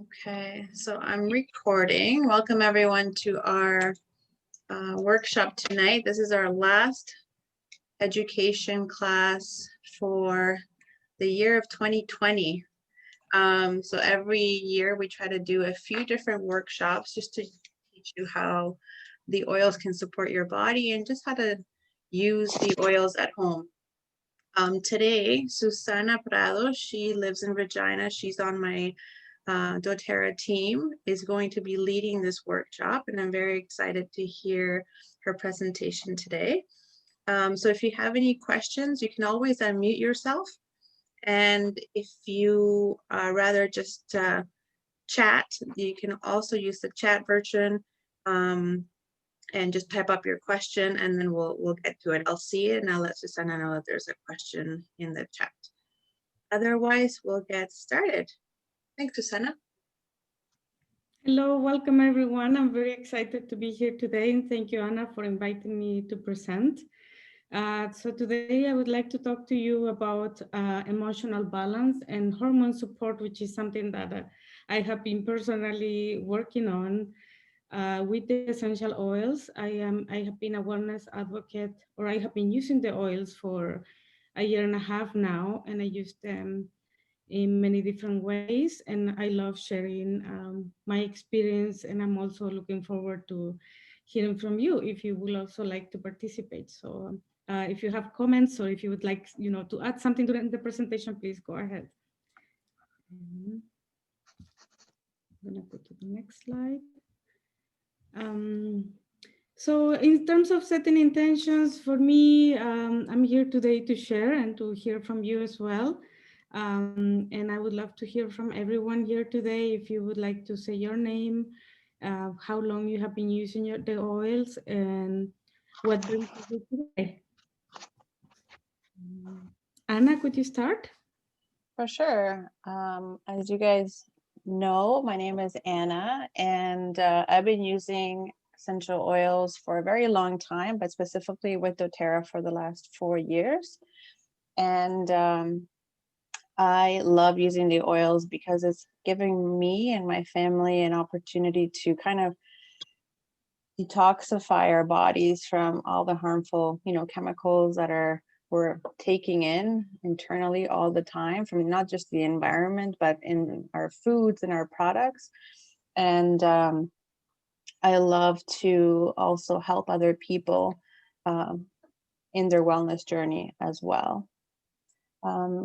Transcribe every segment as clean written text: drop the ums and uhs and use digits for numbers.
Okay, so I'm recording. Welcome everyone to our workshop tonight. This is our last education class for the year of 2020. So every year we try to do a few different workshops just to teach you how the oils can support your body and just how to use the oils at home. Today, Susana Prado, she lives in Regina. She's on my doTERRA team, is going to be leading this workshop, and I'm very excited to hear her presentation today. So if you have any questions, you can always unmute yourself. And if you rather just chat, you can also use the chat version. And just type up your question and then we'll get to it. I'll see it and I'll let Susana know that there's a question in the chat. Otherwise, we'll get started. Thanks, Susana. Hello, welcome everyone. I'm very excited to be here today and thank you, Anna, for inviting me to present. So today I would like to talk to you about emotional balance and hormone support, which is something that I have been personally working on with the essential oils. I have been a wellness advocate, or I have been using the oils for a year and a half now, and I use them in many different ways, and I love sharing my experience, and I'm also looking forward to hearing from you if you would also like to participate. So if you have comments or if you would like to add something during the presentation, please go ahead. I'm gonna go to the next slide. So in terms of setting intentions, for me, I'm here today to share and to hear from you as well. And I would love to hear from everyone here today. If you would like to say your name, how long you have been using the oils, and what brings you here today. Anna, could you start? For sure. As you guys know, my name is Anna, and I've been using essential oils for a very long time, but specifically with doTERRA for the last 4 years. And I love using the oils because it's giving me and my family an opportunity to kind of detoxify our bodies from all the harmful, chemicals that we're taking in internally all the time, from not just the environment, but in our foods and our products. And I love to also help other people in their wellness journey as well.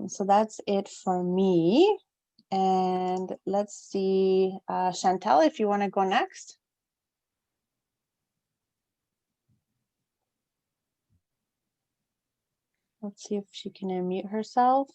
So that's it for me. And let's see, Chantal, if you want to go next. Let's see if she can unmute herself.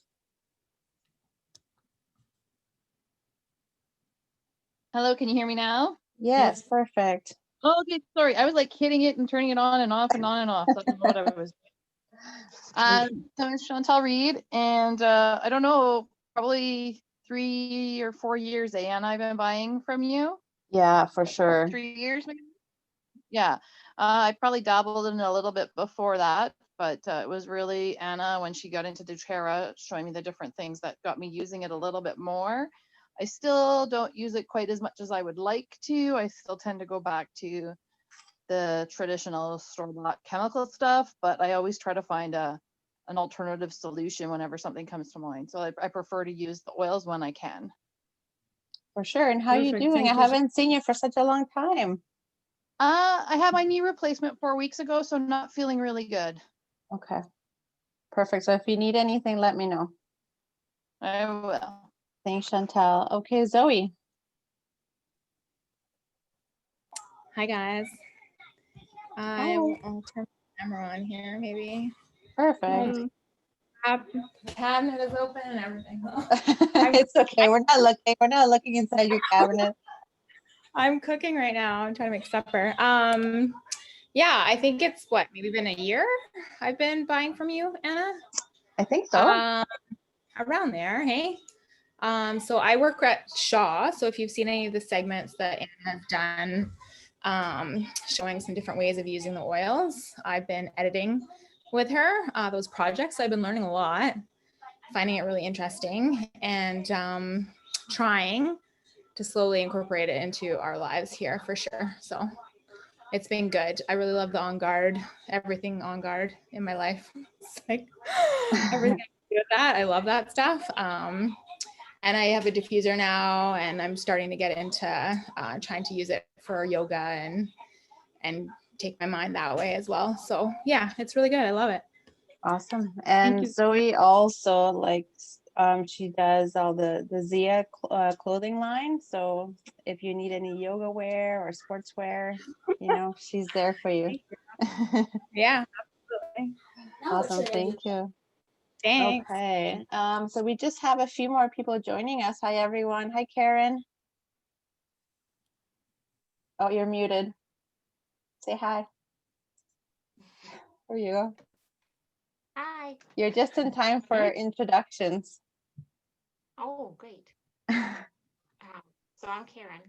Hello, can you hear me now? Yes, perfect. Oh, okay, sorry. I was like hitting it and turning it on and off and on and off. So I don't know what I was doing. So I'm Chantal Reed, and I don't know, probably 3 or 4 years, Anna, I've been buying from you. Yeah, for sure. 3 years, maybe? Yeah. I probably dabbled in it a little bit before that, but it was really Anna, when she got into doTERRA, showing me the different things that got me using it a little bit more. I still don't use it quite as much as I would like to. I still tend to go back to the traditional store-bought chemical stuff, but I always try to find an alternative solution whenever something comes to mind. So I prefer to use the oils when I can. For sure. And how are you doing? I haven't seen you for such a long time. I had my knee replacement 4 weeks ago, so not feeling really good. Okay. Perfect. So if you need anything, let me know. I will. Thanks, Chantal. Okay, Zoe. Hi, guys. I'll turn the camera on here, maybe. Perfect. Cabinet is open and everything. It's okay. We're not looking inside your cabinet. I'm cooking right now. I'm trying to make supper. Yeah, I think it's maybe been a year I've been buying from you, Anna? I think so. Around there, hey? So I work at Shaw. So if you've seen any of the segments that Anna has done, showing some different ways of using the oils, I've been editing with her those projects. I've been learning a lot, finding it really interesting, and trying slowly incorporate it into our lives here for sure. So it's been good. I really love the On Guard, everything On Guard in my life. It's like everything I do with that. I love that stuff. And I have a diffuser now, and I'm starting to get into trying to use it for yoga and take my mind that way as well. So yeah, it's really good. I love it. Awesome. And you. Zoe also likes, she does all the Zia clothing line. So if you need any yoga wear or sportswear, you know, she's there for you. Yeah. Awesome. Thank you. Thanks. Okay. So we just have a few more people joining us. Hi, everyone. Hi, Karen. Oh, you're muted. Say hi. There you go. Hi. You're just in time for introductions. Oh, great. So I'm Karen.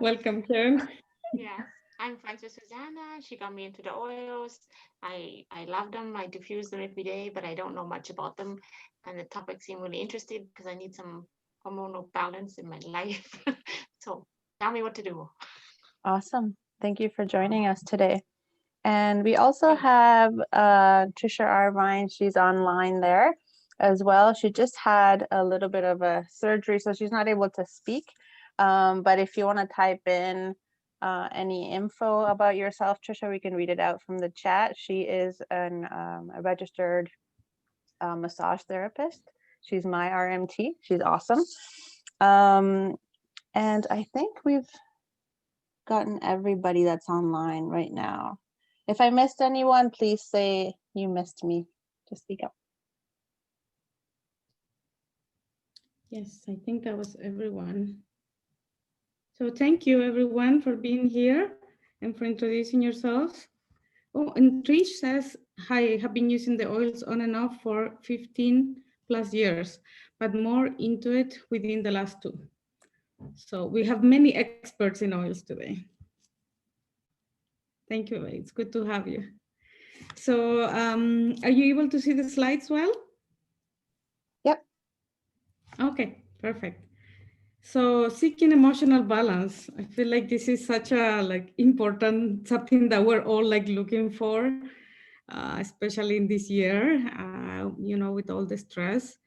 Welcome, Karen. Yes, I'm friends with Susanna. She got me into the oils. I love them. I diffuse them every day, but I don't know much about them. And the topic seemed really interesting because I need some hormonal balance in my life. So tell me what to do. Awesome. Thank you for joining us today. And we also have Trisha Arvine. She's online there as well. She just had a little bit of a surgery, so she's not able to speak. But if you want to type in any info about yourself, Trisha, we can read it out from the chat. She is a registered massage therapist. She's my RMT. She's awesome. And I think we've gotten everybody that's online right now. If I missed anyone, please say you missed me. Just speak up. Yes, I think that was everyone. So thank you everyone for being here and for introducing yourselves. Oh, and Trish says, hi, I have been using the oils on and off for 15 plus years, but more into it within the last 2. So we have many experts in oils today. Thank you, it's good to have you. So are you able to see the slides well? Yep. Okay, perfect. So seeking emotional balance, I feel like this is such a important something that we're all looking for, especially in this year, you know, with all the stress.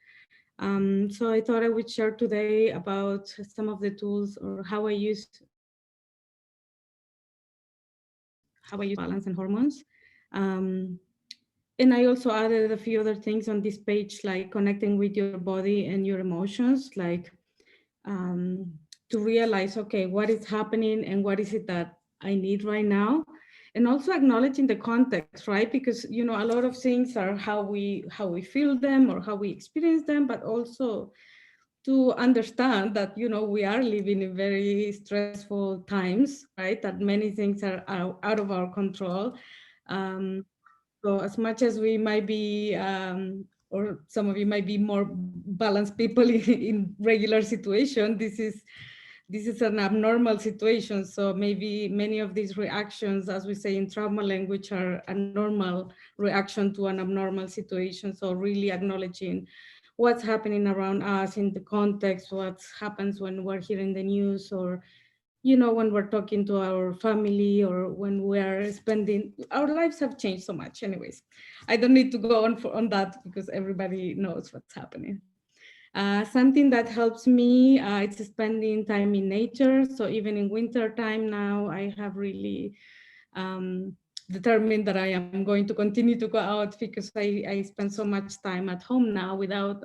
So I thought I would share today about some of the tools or how I use balance and hormones. And I also added a few other things on this page, like connecting with your body and your emotions, like to realize, okay, what is happening and what is it that I need right now? And also acknowledging the context, right? Because, you know, a lot of things are how we feel them or how we experience them, but also to understand that, you know, we are living in very stressful times, right? That many things are out of our control. So as much as we might be, or some of you might be more balanced people in regular situation, this is an abnormal situation. So maybe many of these reactions, as we say in trauma language, are a normal reaction to an abnormal situation. So really acknowledging what's happening around us in the context, what happens when we're hearing the news, or, you know, when we're talking to our family, or when we're spending, our lives have changed so much. Anyways, I don't need to go on that because everybody knows what's happening. Something that helps me, it's spending time in nature. So even in winter time now, I have really determined that I am going to continue to go out because I spend so much time at home now without,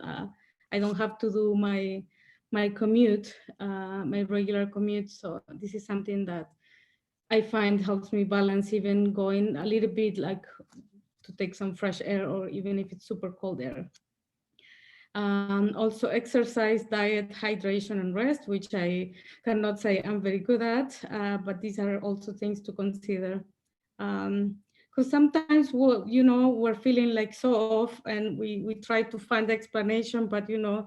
I don't have to do my commute, my regular commute. So this is something that I find helps me balance, even going a little bit to take some fresh air, or even if it's super cold air. Also exercise, diet, hydration, and rest, which I cannot say I'm very good at, but these are also things to consider. Because sometimes we're feeling so off, and we try to find the explanation, but you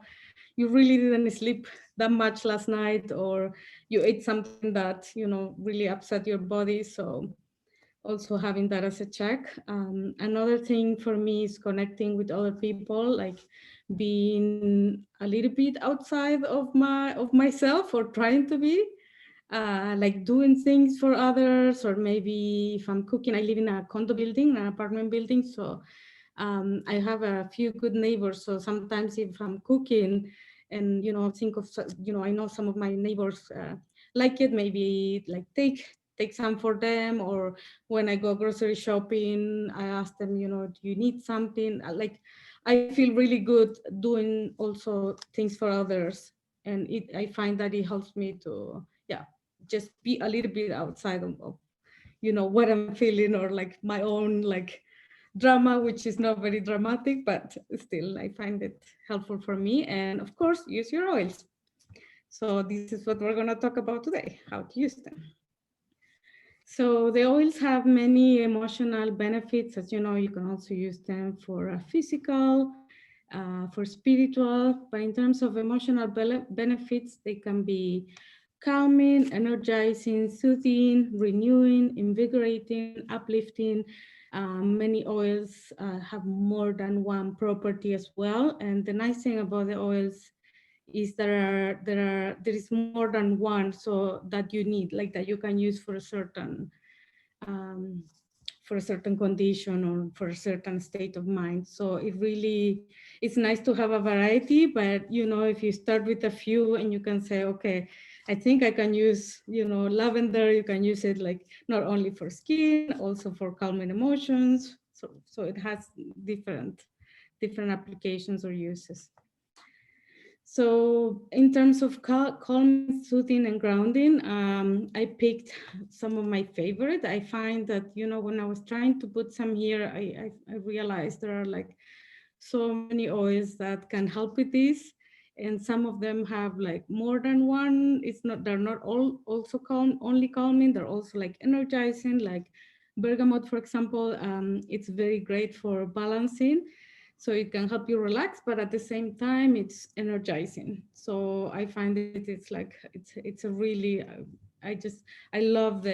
really didn't sleep that much last night, or you ate something that really upset your body. So also having that as a check. Another thing for me is connecting with other people, like being a little bit outside of myself, or trying to be, like doing things for others, or maybe if I'm cooking. I live in a condo building, an apartment building, so I have a few good neighbors. So sometimes if I'm cooking and, think of, I know some of my neighbors like it, maybe like take some for them. Or when I go grocery shopping, I ask them, do you need something? Like, I feel really good doing also things for others. And I find that it helps me to, just be a little bit outside of what I'm feeling, or like my own like drama, which is not very dramatic, but still I find it helpful for me. And of course, use your oils. So this is what we're going to talk about today, how to use them. So the oils have many emotional benefits. As you know, you can also use them for physical, for spiritual, but in terms of emotional benefits, they can be calming, energizing, soothing, renewing, invigorating, uplifting. Many oils have more than one property as well. And the nice thing about the oils is there is more than one, so that you need, like, that you can use for a certain condition or for a certain state of mind. So it's nice to have a variety, but if you start with a few and you can say, okay, I think I can use, lavender, you can use it like not only for skin, also for calming emotions. So it has different applications or uses. So in terms of calming, soothing, and grounding, I picked some of my favorite. I find that, when I was trying to put some here, I realized there are like so many oils that can help with this. And some of them have like more than one. They're not all also only calming, they're also like energizing, like bergamot, for example. It's very great for balancing. So it can help you relax, but at the same time, it's energizing. So I find it's a really, I love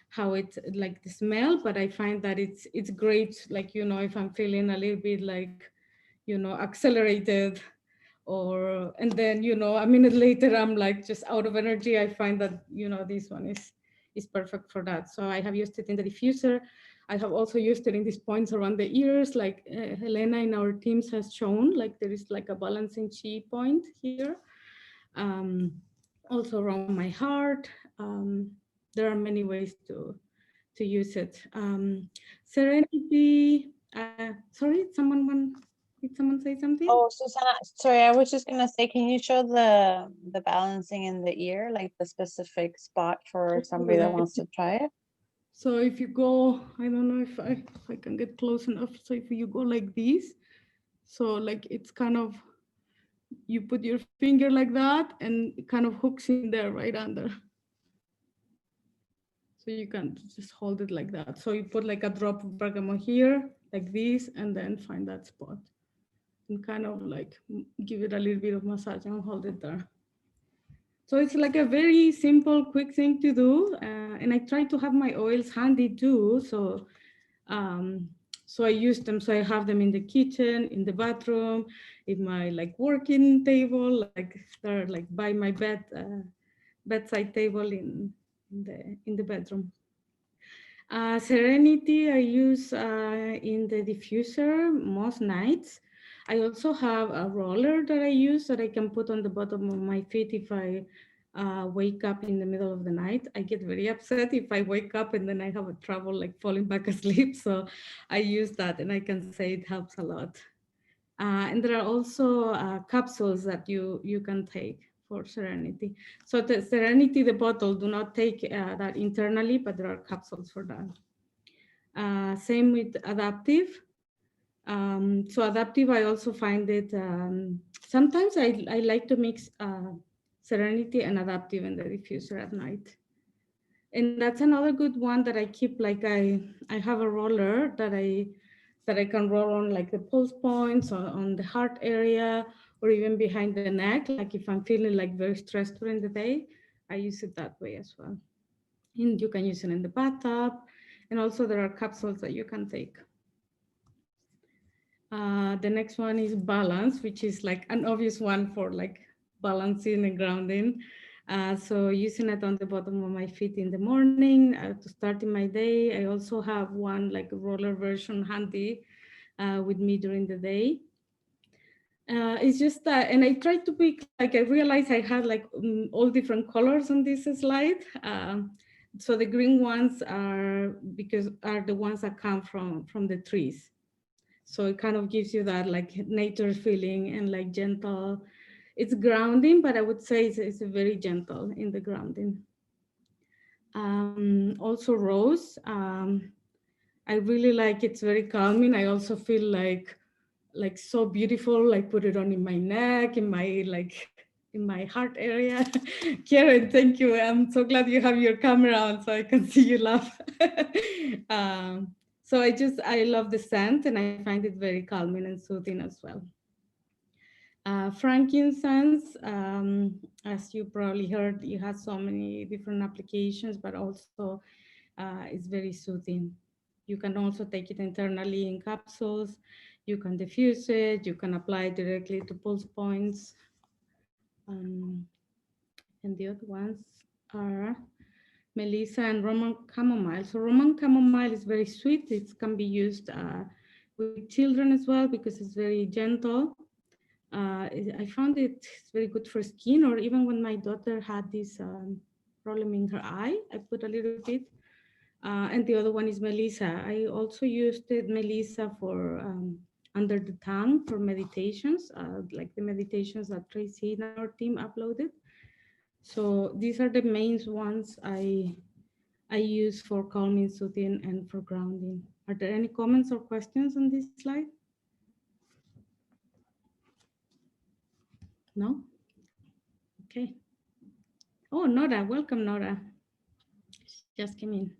how it's like the smell, but I find that it's great. Like, if I'm feeling a little bit like, accelerated, and then, a minute later, I'm like just out of energy. I find that, this one is perfect for that. So I have used it in the diffuser. I have also used it in these points around the ears, like Helena in our teams has shown, like there is like a balancing chi point here. Also around my heart. There are many ways to use it. Serenity, sorry, did someone say something? Oh, Susanna, sorry, I was just gonna say, can you show the balancing in the ear, like the specific spot for somebody that wants to try it? So if you go, I don't know if I can get close enough. So if you go like this, so like it's kind of, you put your finger like that and it kind of hooks in there right under. So you can just hold it like that. So you put like a drop of bergamot here, like this, and then find that spot. And kind of like give it a little bit of massage and hold it there. So it's like a very simple, quick thing to do. And I try to have my oils handy too. So I use them. So I have them in the kitchen, in the bathroom, in my like working table, like they're like by my bedside table in the bedroom. Serenity I use in the diffuser most nights. I also have a roller that I use that I can put on the bottom of my feet if I wake up in the middle of the night. I get very upset if I wake up and then I have a trouble like falling back asleep. So I use that and I can say it helps a lot. And there are also capsules that you can take for Serenity. So the Serenity, the bottle, do not take that internally, but there are capsules for that. Same with Adaptive. So Adaptive, I also find it, sometimes I like to mix Serenity and Adaptive in the diffuser at night. And that's another good one that I keep, like I have a roller that I can roll on like the pulse points or on the heart area or even behind the neck. Like if I'm feeling like very stressed during the day, I use it that way as well. And you can use it in the bathtub. And also there are capsules that you can take. The next one is balance, which is like an obvious one for like balancing and grounding. So using it on the bottom of my feet in the morning to start in my day. I also have one like roller version handy with me during the day. It's just that, and I tried to pick, like I realized I had like all different colors on this slide. So the green ones are the ones that come from the trees. So it kind of gives you that like nature feeling and like gentle. It's grounding, but I would say it's very gentle in the grounding. Also rose. I really like it's very calming. I also feel like so beautiful. I put it on in my neck, in my heart area. Karen, thank you. I'm so glad you have your camera on so I can see you laugh. So I love the scent and I find it very calming and soothing as well. Frankincense, as you probably heard, it has so many different applications, but also it's very soothing. You can also take it internally in capsules. You can diffuse it. You can apply it directly to pulse points. And the other ones are Melissa and Roman chamomile. So Roman chamomile is very sweet. It can be used with children as well because it's very gentle. I found it's very good for skin, or even when my daughter had this problem in her eye, I put a little bit. And the other one is Melissa. I also used Melissa for under the tongue for meditations, like the meditations that Tracy and our team uploaded. So these are the main ones I use for calming, soothing, and for grounding. Are there any comments or questions on this slide? No? Okay. Oh, Nora, welcome, Nora. Just came in.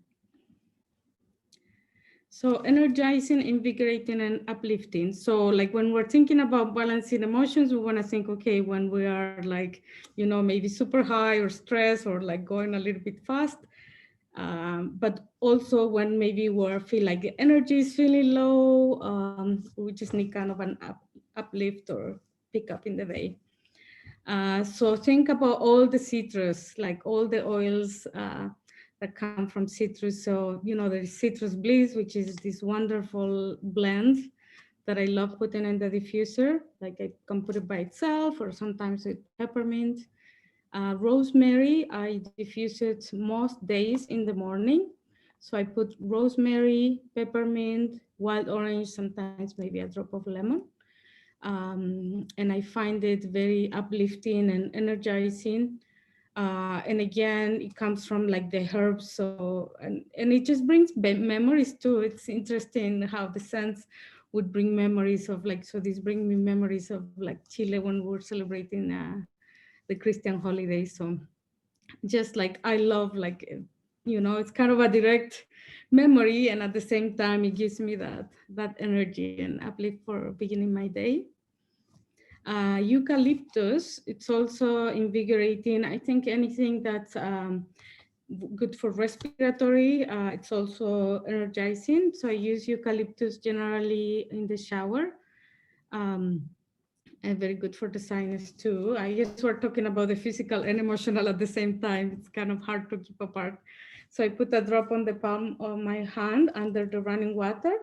So energizing, invigorating, and uplifting. So like when we're thinking about balancing emotions, we want to think, okay, when we are like, maybe super high or stressed or like going a little bit fast, but also when maybe we feel like the energy is feeling low, we just need kind of an uplift or pick up in the day. So think about all the citrus, like all the oils that come from citrus. So, there's Citrus Bliss, which is this wonderful blend that I love putting in the diffuser. Like I can put it by itself or sometimes with peppermint. Rosemary, I diffuse it most days in the morning. So I put rosemary, peppermint, wild orange, sometimes maybe a drop of lemon. And I find it very uplifting and energizing. And again, it comes from like the herbs. So, and it just brings memories too. It's interesting how the scents would bring memories of like, so this brings me memories of like Chile when we're celebrating the Christian holidays. So just like, I love like, it's kind of a direct memory. And at the same time, it gives me that energy and uplift for beginning my day. Eucalyptus, it's also invigorating. I think anything that's good for respiratory, it's also energizing. So I use eucalyptus generally in the shower. And very good for the sinus too. I guess we're talking about the physical and emotional at the same time. It's kind of hard to keep apart. So I put a drop on the palm of my hand under the running water.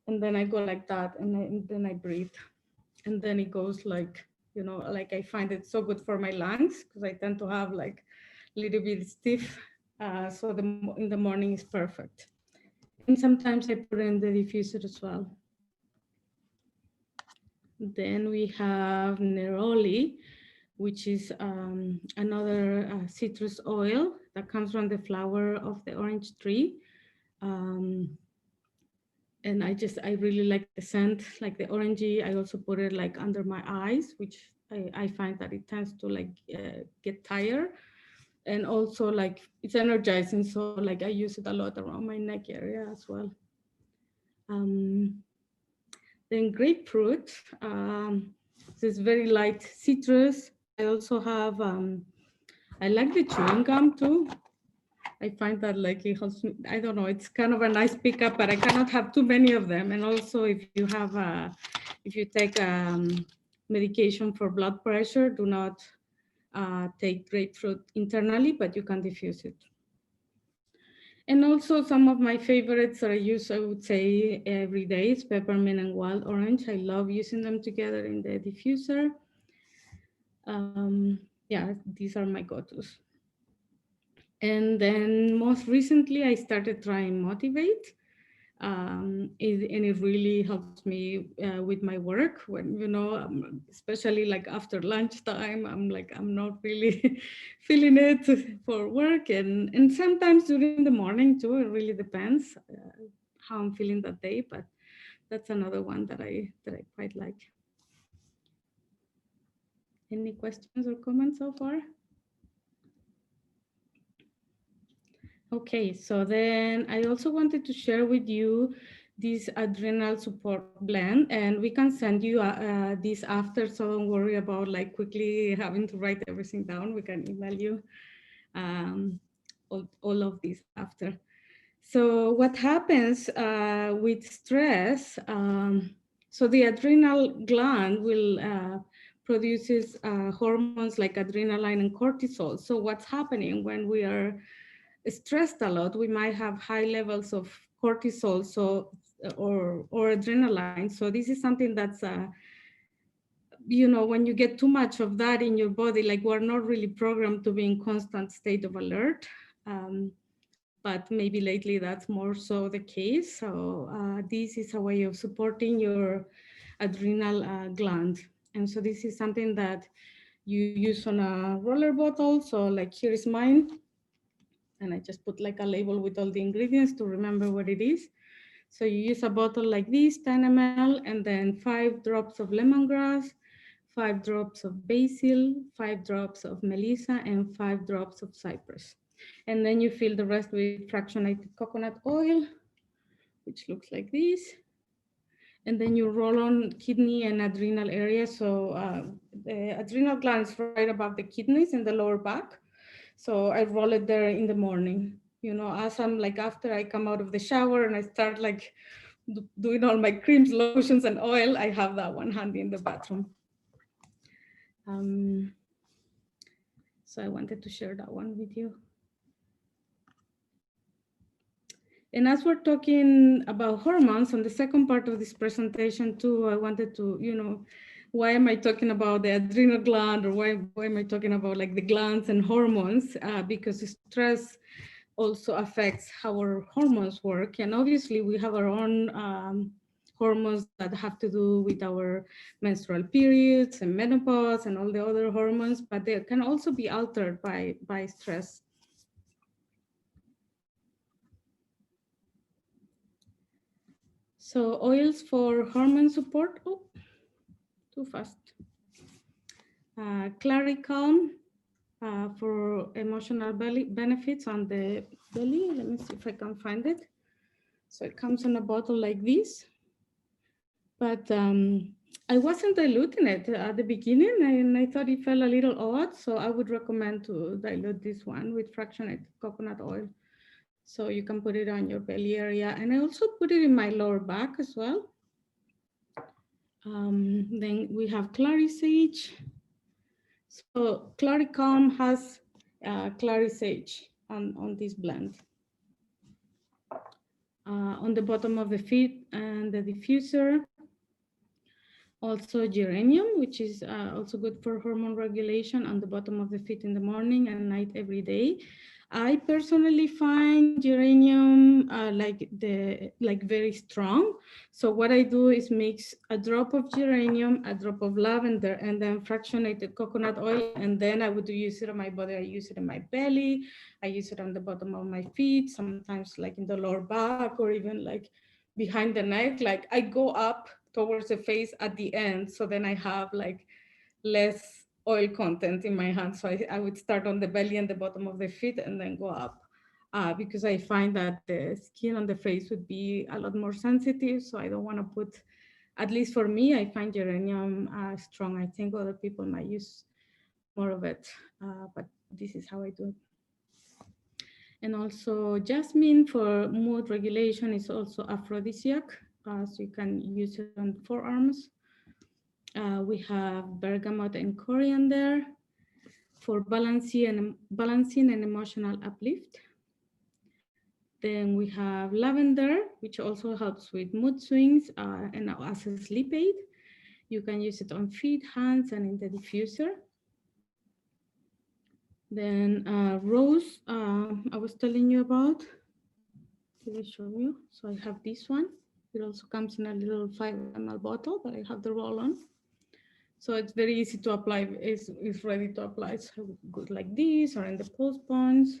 And then I go like that, and then I breathe. And then it goes like, like I find it so good for my lungs because I tend to have like a little bit stiff. So in the morning is perfect. And sometimes I put it in the diffuser as well. Then we have neroli, which is another citrus oil that comes from the flower of the orange tree. And I really like the scent, like the orangey. I also put it like under my eyes, which I find that it tends to like get tired. And also like it's energizing. So like I use it a lot around my neck area as well. Then grapefruit, this is very light citrus. I also have, I like the chewing gum too. I find that like it helps me, I don't know, it's kind of a nice pickup, but I cannot have too many of them. And also if you have if you take medication for blood pressure, do not take grapefruit internally, but you can diffuse it. And also some of my favorites that I use, I would say every day, is peppermint and wild orange. I love using them together in the diffuser. Yeah, these are my go-tos. And then most recently, I started trying Motivate. And it really helps me with my work when, you know, especially like after lunchtime, I'm like, I'm not really feeling it for work. And sometimes during the morning too, it really depends how I'm feeling that day, but that's another one that I quite like. Any questions or comments so far? Okay, so then I also wanted to share with you this adrenal support blend, and we can send you this after, so don't worry about like quickly having to write everything down. We can email you all of this after. So what happens with stress, so the adrenal gland will produces hormones like adrenaline and cortisol. So what's happening when we are stressed a lot, we might have high levels of cortisol, so or adrenaline. So this is something that's you know, when you get too much of that in your body, like we're not really programmed to be in constant state of alert. But maybe lately that's more so the case. So this is a way of supporting your adrenal gland. And so this is something that you use on a roller bottle. So like here is mine. And I just put like a label with all the ingredients to remember what it is. So you use a bottle like this, 10 ml, and then 5 drops of lemongrass, 5 drops of basil, 5 drops of melissa, and 5 drops of cypress. And then you fill the rest with fractionated coconut oil, which looks like this. And then you roll on kidney and adrenal area. So the adrenal gland is right above the kidneys in the lower back. So I roll it there in the morning. You know, as I'm like, after I come out of the shower and I start like doing all my creams, lotions, and oil, I have that one handy in the bathroom. So I wanted to share that one with you. And as we're talking about hormones, on the second part of this presentation too, I wanted to, you know, why am I talking about the adrenal gland, or why am I talking about like the glands and hormones? Because stress also affects how our hormones work. And obviously we have our own hormones that have to do with our menstrual periods and menopause and all the other hormones, but they can also be altered by stress. So oils for hormone support, oh, too fast. Claricalm for emotional benefits on the belly. Let me see if I can find it. So it comes in a bottle like this, but I wasn't diluting it at the beginning, and I thought it felt a little odd. So I would recommend to dilute this one with fractionated coconut oil. So you can put it on your belly area. And I also put it in my lower back as well. Then we have Clarisage. So Claricalm has Clarisage on this blend. On the bottom of the feet and the diffuser. Also geranium, which is also good for hormone regulation, on the bottom of the feet in the morning and night every day. I personally find geranium like very strong. So what I do is mix a drop of geranium, a drop of lavender, and then fractionated coconut oil. And then I would use it on my body. I use it in my belly. I use it on the bottom of my feet, sometimes like in the lower back, or even like behind the neck. Like I go up towards the face at the end. So then I have like less oil content in my hand. So I would start on the belly and the bottom of the feet and then go up because I find that the skin on the face would be a lot more sensitive. So I don't want to put, at least for me, I find geranium strong. I think other people might use more of it, but this is how I do it. And also jasmine for mood regulation is also aphrodisiac, so you can use it on forearms. We have bergamot and coriander for balancing and emotional uplift. Then we have lavender, which also helps with mood swings and as a sleep aid. You can use it on feet, hands, and in the diffuser. Then rose, I was telling you about. Did I show you? So I have this one. It also comes in a little 5 ml bottle, but I have the roll on. So it's very easy to apply. It's ready to apply. So good like this or in the pulse points.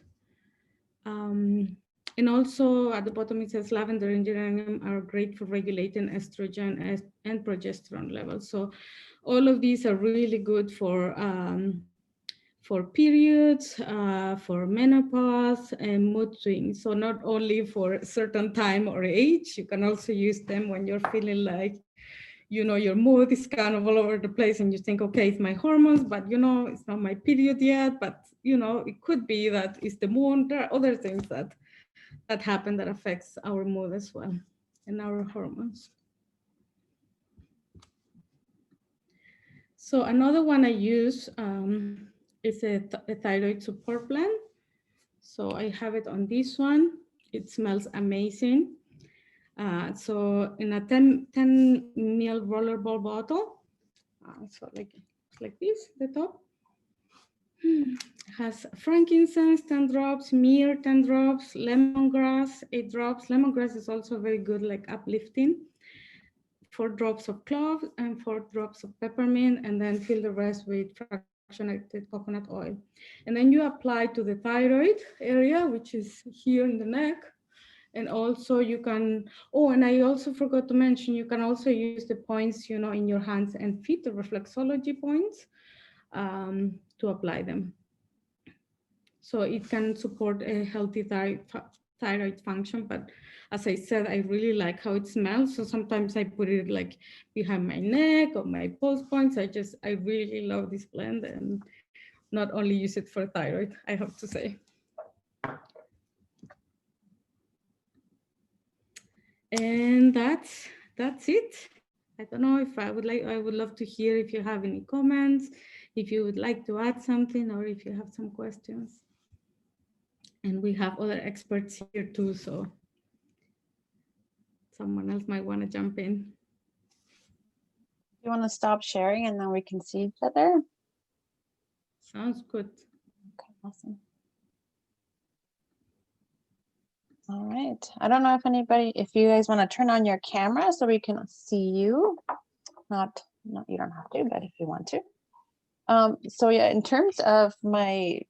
And also at the bottom it says lavender and geranium are great for regulating estrogen and progesterone levels. So all of these are really good for periods, for menopause and mood swings. So not only for a certain time or age, you can also use them when you're feeling like, you know, your mood is kind of all over the place and you think, okay, it's my hormones, but you know, it's not my period yet, but you know, it could be that it's the moon. There are other things that happen that affects our mood as well and our hormones. So another one I use is a thyroid support blend. So I have it on this one. It smells amazing. So in a 10 ml rollerball bottle, so like this, the top, has frankincense, 10 drops, myrrh, 10 drops, lemongrass, 8 drops. Lemongrass is also very good, like uplifting. 4 drops of clove and 4 drops of peppermint, and then fill the rest with fractionated coconut oil. And then you apply to the thyroid area, which is here in the neck. And also you can, oh, and I also forgot to mention, you can also use the points, you know, in your hands and feet, the reflexology points, to apply them. So it can support a healthy thyroid function. But as I said, I really like how it smells. So sometimes I put it like behind my neck or my pulse points. I really love this blend, and not only use it for thyroid, I have to say. And that's it. I don't know if I would love to hear if you have any comments, if you would like to add something, or if you have some questions. And we have other experts here too, so someone else might want to jump in. You want to stop sharing and then we can see each other? Sounds good. Okay, awesome. All right. I don't know if you guys want to turn on your camera so we can see you. Not you don't have to, but if you want to. So yeah, in terms of my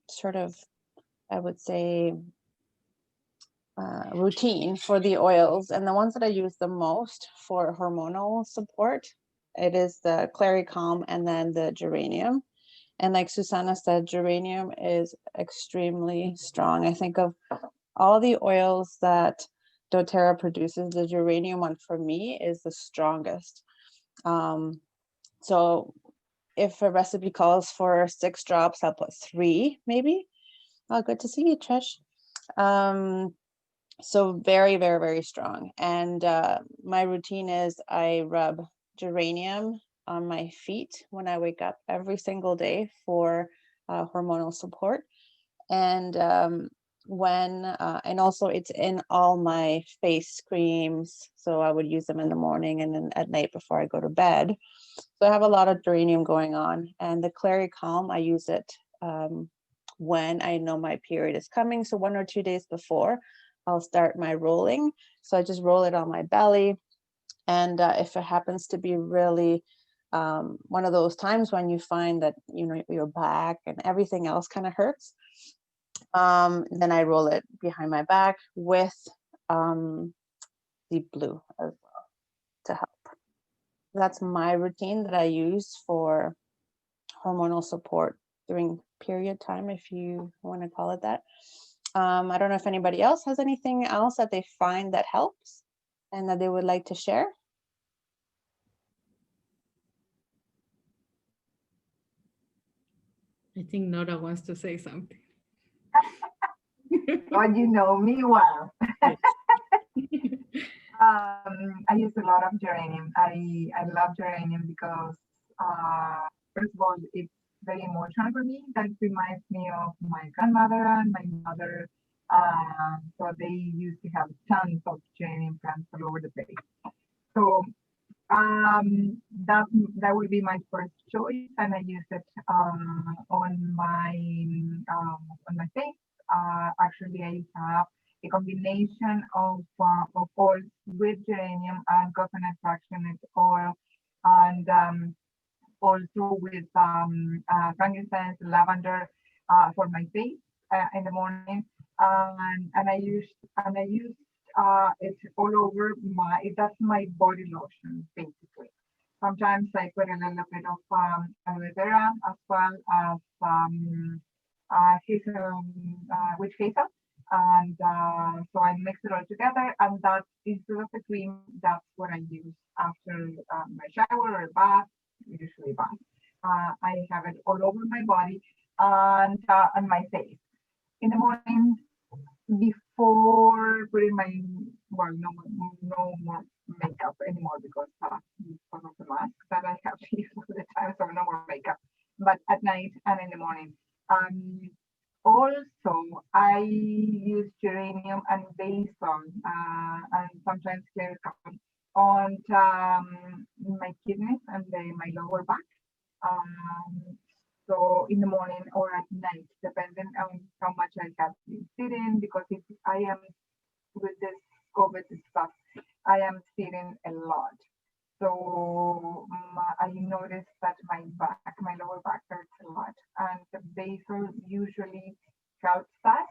sort of, I would say, routine for the oils, and the ones that I use the most for hormonal support, it is the Clary Calm and then the geranium. And like Susana said, geranium is extremely strong. I think of all the oils that doTERRA produces, the geranium one for me is the strongest. So if a recipe calls for 6 drops, I'll put 3 maybe. Oh, good to see you, Trish. So very, very, very strong. And my routine is I rub geranium on my feet when I wake up every single day for hormonal support. And and also it's in all my face creams. So I would use them in the morning and then at night before I go to bed. So I have a lot of geranium going on. And the Clary Calm, I use it when I know my period is coming. So 1 or 2 days before, I'll start my rolling. So I just roll it on my belly. And if it happens to be really one of those times when you find that, you know, your back and everything else kind of hurts, then I roll it behind my back with Deep Blue as well to help. That's my routine that I use for hormonal support during period time, if you want to call it that. I don't know if anybody else has anything else that they find that helps and that they would like to share. I think Nora wants to say something. God, you know me well. I use a lot of geranium. I love geranium because, first of all, it's very emotional for me. That reminds me of my grandmother and my mother. So they used to have tons of geranium plants all over the place. So that that would be my first choice, and I use it on my face. Actually, I have a combination of oils with geranium and coconut fractionated oil, and also with frankincense, lavender for my face in the morning, and I use it all over that's my body lotion basically. Sometimes I put a little bit of aloe vera as well as witch hazel, and so I mix it all together, and that instead of the cream, that's what I use after my shower or bath, usually bath. I have it all over my body and on my face. In the morning, before putting my, well, no more makeup anymore because of the mask that I have to use all the time, so no more makeup. But at night and in the morning. Also, I use geranium and basil and sometimes clear on my kidneys and my lower back. So in the morning or at night, depending on how much I have been sitting, because if I am with this COVID stuff, I am sitting a lot. So I noticed that my lower back hurts a lot, and the basil usually helps that.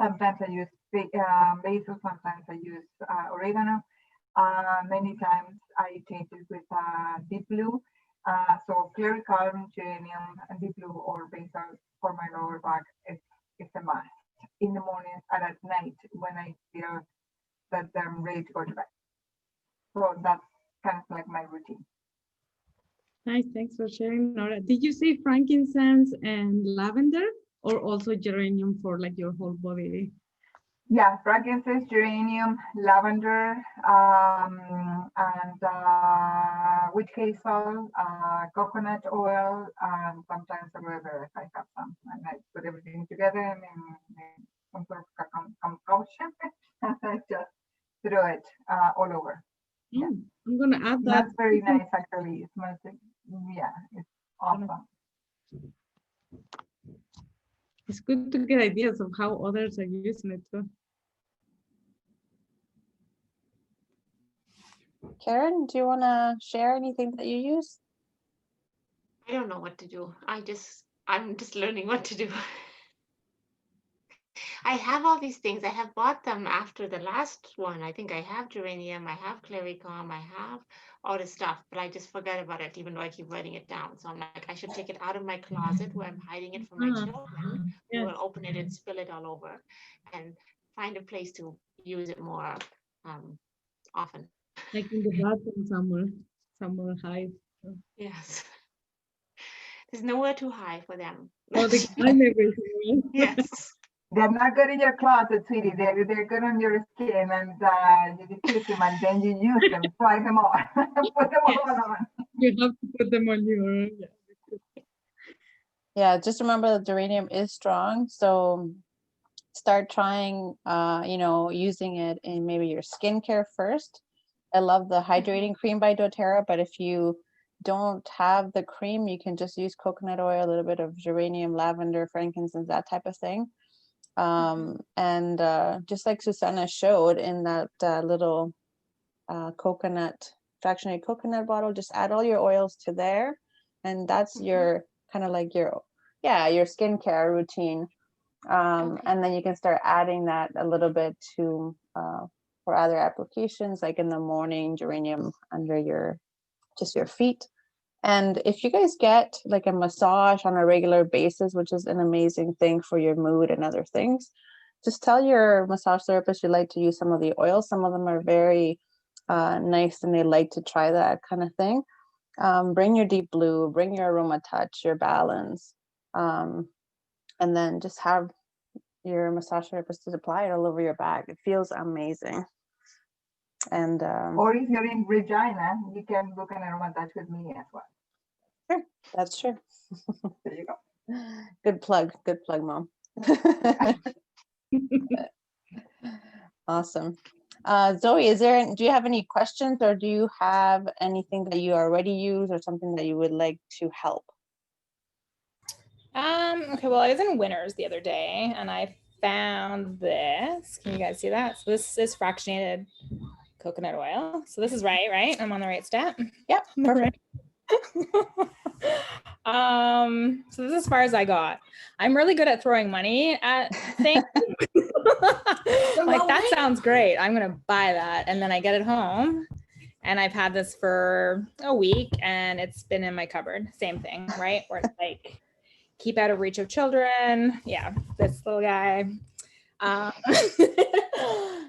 Sometimes I use basil, sometimes I use oregano. Many times I change it with deep blue. So clear calm, geranium, and deep blue or basil for my lower back it's a must in the morning and at night when I feel that I'm ready to go to bed. So that's kind of like my routine. Nice, thanks for sharing, Nora. Did you say frankincense and lavender, or also geranium for like your whole body? Yeah, frankincense, geranium, lavender, and witch hazel, coconut oil, and sometimes aloe vera if I have some. And I put everything together in some sort of concoction, and I just throw it all over. Yeah. I'm gonna add that. That's very nice, actually. It smells like, yeah, it's awesome. It's good to get ideas of how others are using it too. Karen, do you want to share anything that you use? I don't know what to do. I'm just learning what to do. I have all these things. I have bought them after the last one. I think I have geranium, I have claricum, I have all this stuff, but I just forgot about it, even though I keep writing it down. So I'm like, I should take it out of my closet where I'm hiding it from my children, who will open it and spill it all over, and find a place to use it more often. Like in the bathroom somewhere hide. Yes. There's nowhere too high for them. Oh, they climb everything. Yes. They're not good in your closet, sweetie. They're good on your skin, and you diffuse them, and then you use them, try them on, put them all on. You have to put them on your. Yeah, just remember that geranium is strong, so start trying, using it in maybe your skincare first. I love the hydrating cream by doTERRA, but if you don't have the cream, you can just use coconut oil, a little bit of geranium, lavender, frankincense, that type of thing. And just like Susana showed in that little fractionated coconut bottle, just add all your oils to there, and that's your kind of like your skincare routine. And then you can start adding that a little bit to for other applications, like in the morning, geranium under your feet. And if you guys get like a massage on a regular basis, which is an amazing thing for your mood and other things, just tell your massage therapist you like to use some of the oils. Some of them are very nice and they like to try that kind of thing. Bring your deep blue, bring your aroma touch, your balance, and then just have your massage therapist to apply it all over your back. It feels amazing. And Or if you're in Regina, you can book an aroma touch with me as well. sure, that's true. There you go. Good plug, Mom. Awesome. Zoe, do you have any questions, or do you have anything that you already use or something that you would like to help? Okay, well, I was in Winners the other day and I found this. Can you guys see that? So this is fractionated coconut oil. So this is right? I'm on the right step. Yep, perfect. So this is as far as I got. I'm really good at throwing money at things. Like, that sounds great. I'm gonna buy that. And then I get it home and I've had this for a week and it's been in my cupboard. Same thing, right? Where it's like, keep out of reach of children. Yeah, this little guy.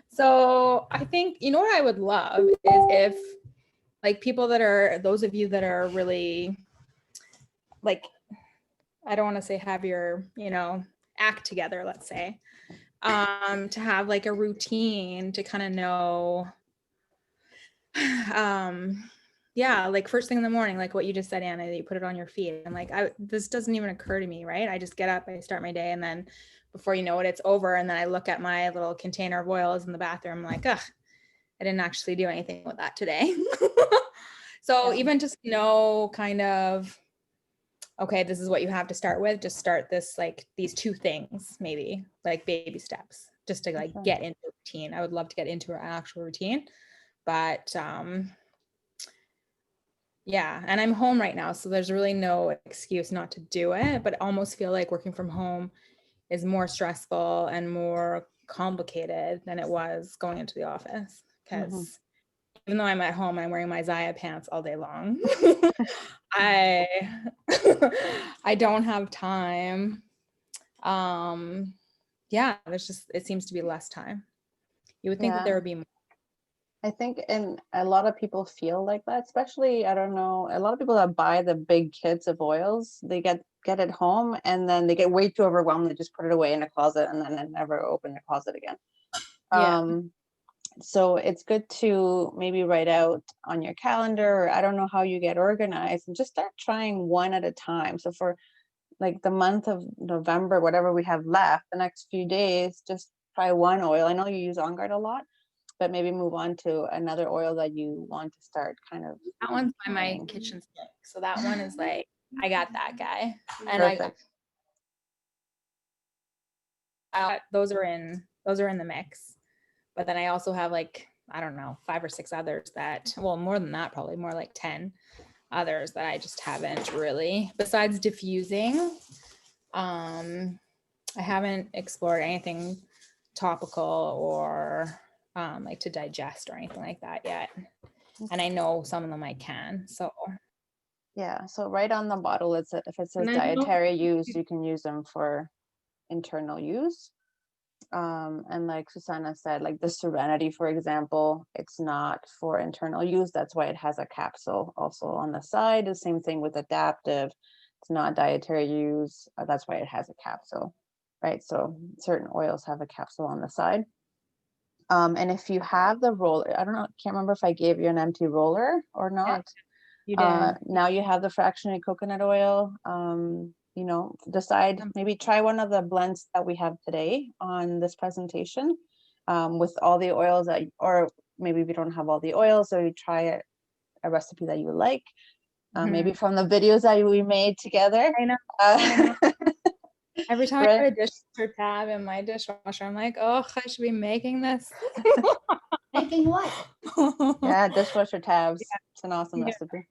So I think, you know what I would love is if, like, people that are, those of you that are really, like, I don't want to say have your, act together, let's say, to have like a routine to kind of know, yeah, like first thing in the morning, like what you just said, Anna, that you put it on your feet. And like, this doesn't even occur to me, right? I just get up, I start my day, and then before you know it, it's over. And then I look at my little container of oils in the bathroom, like, ugh, I didn't actually do anything with that today. So even just know kind of, okay, this is what you have to start with. Just start this, like these two things, maybe like baby steps, just to like get into a routine. I would love to get into an actual routine, but yeah, and I'm home right now, so there's really no excuse not to do it, but I almost feel like working from home is more stressful and more complicated than it was going into the office, because even though I'm at home, I'm wearing my Zaya pants all day long. I don't have time. Yeah, it seems to be less time. You would think that there would be more. I think, and a lot of people feel like that, especially, I don't know, a lot of people that buy the big kits of oils, they get it home and then they get way too overwhelmed. They just put it away in a closet and then never open the closet again. Yeah. So it's good to maybe write out on your calendar, or I don't know how you get organized, and just start trying one at a time. So for like the month of November, whatever we have left, the next few days, just try one oil. I know you use On Guard a lot, but maybe move on to another oil that you want to start kind of. That one's by my kitchen sink. So that one is like, I got that guy. And Perfect. those are in the mix. But then I also have like, I don't know, 5 or 6 others that, well, more than that, probably more like 10 others that I just haven't really, besides diffusing. I haven't explored anything topical or like to digest or anything like that yet. And I know some of them I can, so. Yeah, so right on the bottle, if it says dietary use, you can use them for internal use. And like Susanna said, like the Serenity, for example, it's not for internal use. That's why it has a capsule also on the side. The same thing with Adaptive. It's not dietary use. That's why it has a capsule, right? So certain oils have a capsule on the side. And if you have the roller, I don't know, can't remember if I gave you an empty roller or not. You did. Now you have the fractionated coconut oil. Decide, maybe try one of the blends that we have today on this presentation with all the oils that, or maybe if you don't have all the oils, so you try a recipe that you like, maybe from the videos that we made together. I know. Every time I put a dishwasher tab in my dishwasher, I'm like, oh, I should be making this. Making what? Yeah, dishwasher tabs. Yeah. It's an awesome recipe.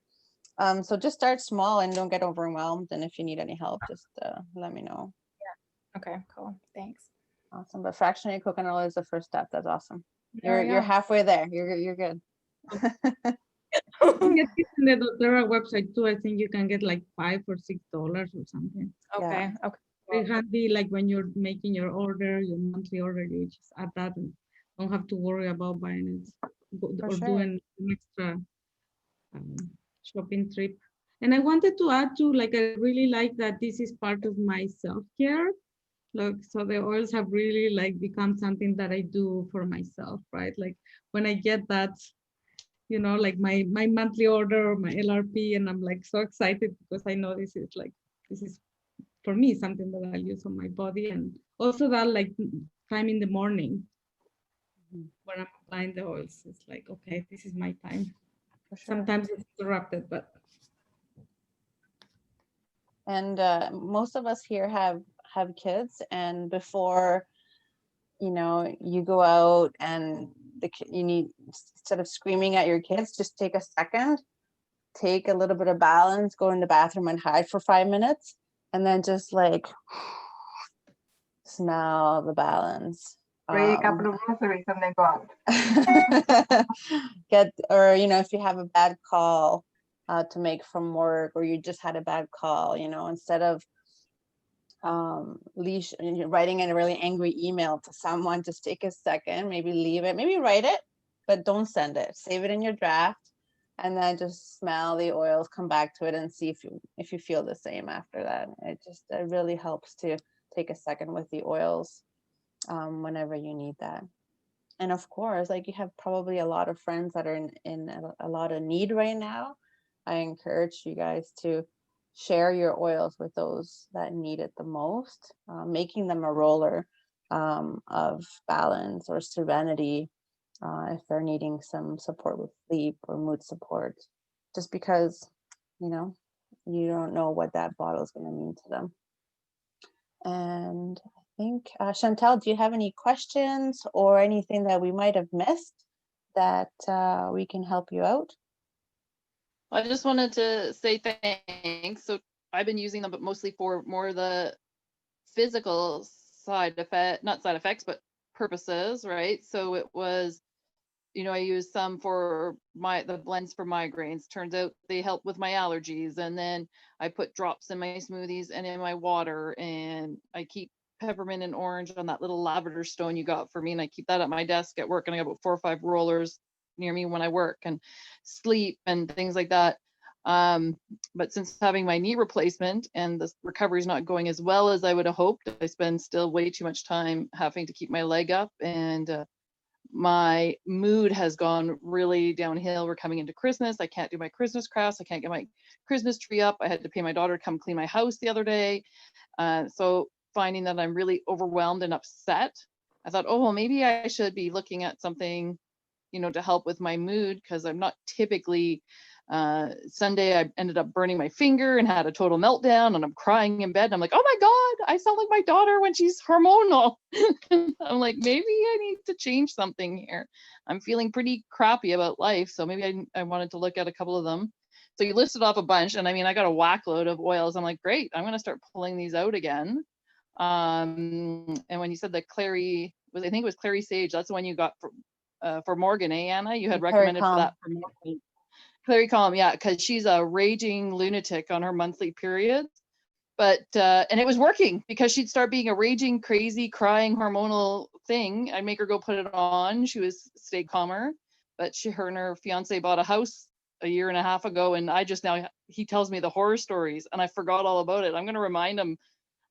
So just start small and don't get overwhelmed. And if you need any help, just let me know. Yeah. Okay, cool. Thanks. Awesome. But fractionated coconut oil is the first step. That's awesome. You're halfway there. You're good. Yes, in the doTERRA website too. I think you can get like $5 or $6 or something. Okay. Yeah. Okay. It handy, like when you're making your order, your monthly order, you just add that and don't have to worry about buying it or doing an extra shopping trip. And I wanted to add too, like I really like that this is part of my self-care, Look, so the oils have really like become something that I do for myself, right? Like when I get that, you know, like my monthly order or my LRP, and I'm like so excited because I know this is for me something that I'll use on my body, and also that like time in the morning Mhm. when I'm applying the oils, it's like, okay, this is my time. For sure. Sometimes it's interrupted, but And most of us here have kids, and before, you know, you go out and you need, instead of screaming at your kids, just take a second, take a little bit of balance, go in the bathroom and hide for 5 minutes, and then just like smell the balance. Spray a couple of rosaries and then go out. Or, you know, if you have a bad call to make from work, or you just had a bad call, you know, instead of writing a really angry email to someone, just take a second, maybe leave it, maybe write it, but don't send it. Save it in your draft, and then just smell the oils, come back to it, and see if you feel the same after that. It really helps to take a second with the oils whenever you need that. And of course, like, you have probably a lot of friends that are in a lot of need right now. I encourage you guys to share your oils with those that need it the most, making them a roller of balance or serenity if they're needing some support with sleep or mood support, just because, you know, you don't know what that bottle is going to mean to them. And I think, Chantel, do you have any questions or anything that we might have missed that we can help you out? I just wanted to say thanks. So I've been using them, but mostly for more the physical not side effects, but purposes, right? So it was, you know, I use some for the blends for migraines. Turns out they help with my allergies. And then I put drops in my smoothies and in my water, and I keep peppermint and orange on that little lavender stone you got for me. And I keep that at my desk at work, and I got about 4 or 5 rollers near me when I work and sleep and things like that. But since having my knee replacement and the recovery is not going as well as I would have hoped, I spend still way too much time having to keep my leg up, and my mood has gone really downhill. We're coming into Christmas. I can't do my Christmas crafts. I can't get my Christmas tree up. I had to pay my daughter to come clean my house the other day. So finding that I'm really overwhelmed and upset, I thought, oh, well, maybe I should be looking at something, you know, to help with my mood, because I'm not typically Sunday I ended up burning my finger and had a total meltdown, and I'm crying in bed, and I'm like, oh my God, I sound like my daughter when she's hormonal. I'm like, maybe I need to change something here. I'm feeling pretty crappy about life, so maybe I wanted to look at a couple of them. So you listed off a bunch, and I mean, I got a whack load of oils. I'm like, great, I'm gonna start pulling these out again. And when you said the Clary, I think it was Clary Sage, that's the one you got for Morgan, Anna? You had recommended for that for Morgan. Clary Calm, yeah, because she's a raging lunatic on her monthly period. But and it was working, because she'd start being a raging, crazy, crying, hormonal thing. I'd make her go put it on. She was stay calmer. But her and her fiance bought a house a year and a half ago, and he tells me the horror stories, and I forgot all about it. I'm going to remind him.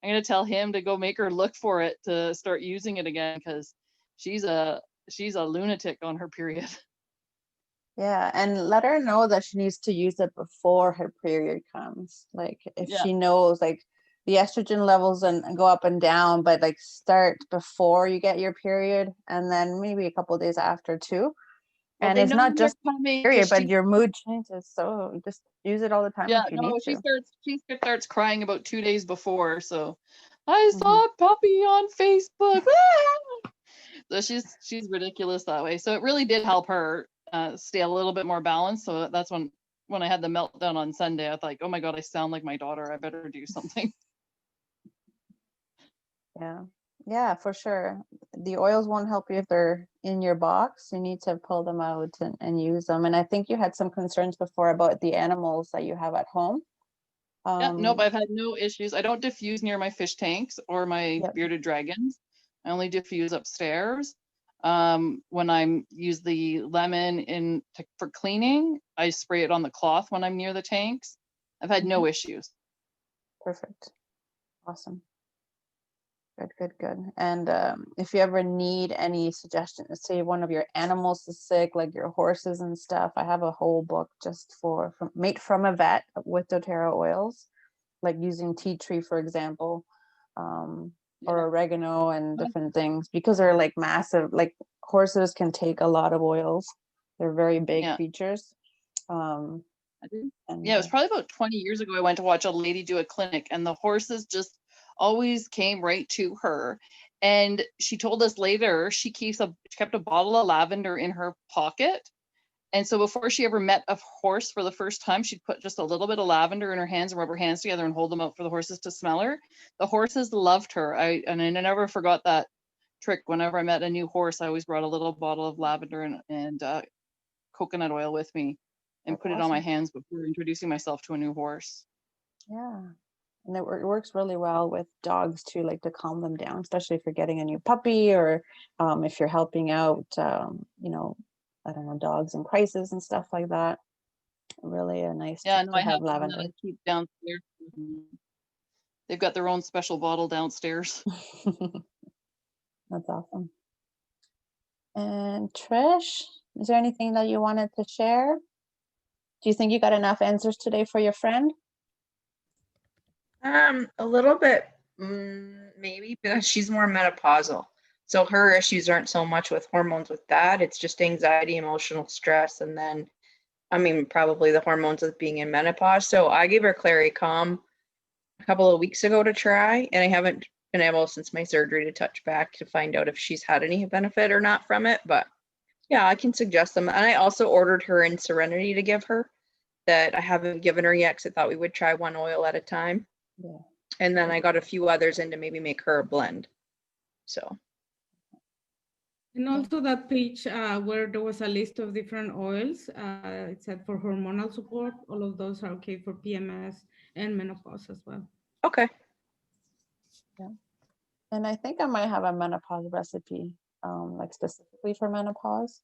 I'm going to tell him to go make her look for it to start using it again, because she's a lunatic on her period. Yeah, and let her know that she needs to use it before her period comes. Like, if she knows, like, the estrogen levels and go up and down, but like, start before you get your period, and then maybe a couple of days after too. Well, and it's not just period, but your mood changes. So just use it all the time if you need to. She starts crying about 2 days before. So I saw a puppy on Facebook. So she's ridiculous that way. So it really did help her stay a little bit more balanced. So that's when I had the meltdown on Sunday, I thought, oh my God, I sound like my daughter. I better do something. Yeah, for sure. The oils won't help you if they're in your box. You need to pull them out and use them. And I think you had some concerns before about the animals that you have at home. Nope, I've had no issues. I don't diffuse near my fish tanks or my bearded dragons. I only diffuse upstairs. When I'm use the lemon for cleaning, I spray it on the cloth when I'm near the tanks. I've had no issues. Perfect. Awesome. Good. And if you ever need any suggestions, say one of your animals is sick, like your horses and stuff, I have a whole book just made from a vet with doTERRA oils, like using tea tree, for example, or oregano and different things, because they're like massive, like horses can take a lot of oils. They're very big Yeah. creatures. And Yeah, it was probably about 20 years ago. I went to watch a lady do a clinic, and the horses just always came right to her. And she told us later she kept a bottle of lavender in her pocket. And so before she ever met a horse for the first time, she'd put just a little bit of lavender in her hands and rub her hands together and hold them out for the horses to smell her. The horses loved her. I never forgot that trick. Whenever I met a new horse, I always brought a little bottle of lavender and coconut oil with me and That's put it on my awesome. hands before introducing myself to a new horse. Yeah. And it works really well with dogs too, like to calm them down, especially if you're getting a new puppy or if you're helping out, you know, I don't know, dogs in crisis and stuff like that. Really a nice Yeah, to no, I have have one that lavender. I keep downstairs. They've got their own special bottle downstairs. That's awesome. And Trish, is there anything that you wanted to share? Do you think you got enough answers today for your friend? A little bit, maybe, because she's more menopausal. So her issues aren't so much with hormones with that. It's just anxiety, emotional stress, and then, I mean, probably the hormones with being in menopause. So I gave her Clary Calm a couple of weeks ago to try, and I haven't been able since my surgery to touch back to find out if she's had any benefit or not from it. But yeah, I can suggest them. And I also ordered her in Serenity to give her that I haven't given her yet because I thought we would try one oil at a time. Yeah. And then I got a few others in to maybe make her a blend. So. And also that page where there was a list of different oils, it said for hormonal support, all of those are okay for PMS and menopause as well. Okay. Yeah. And I think I might have a menopause recipe, like specifically for menopause.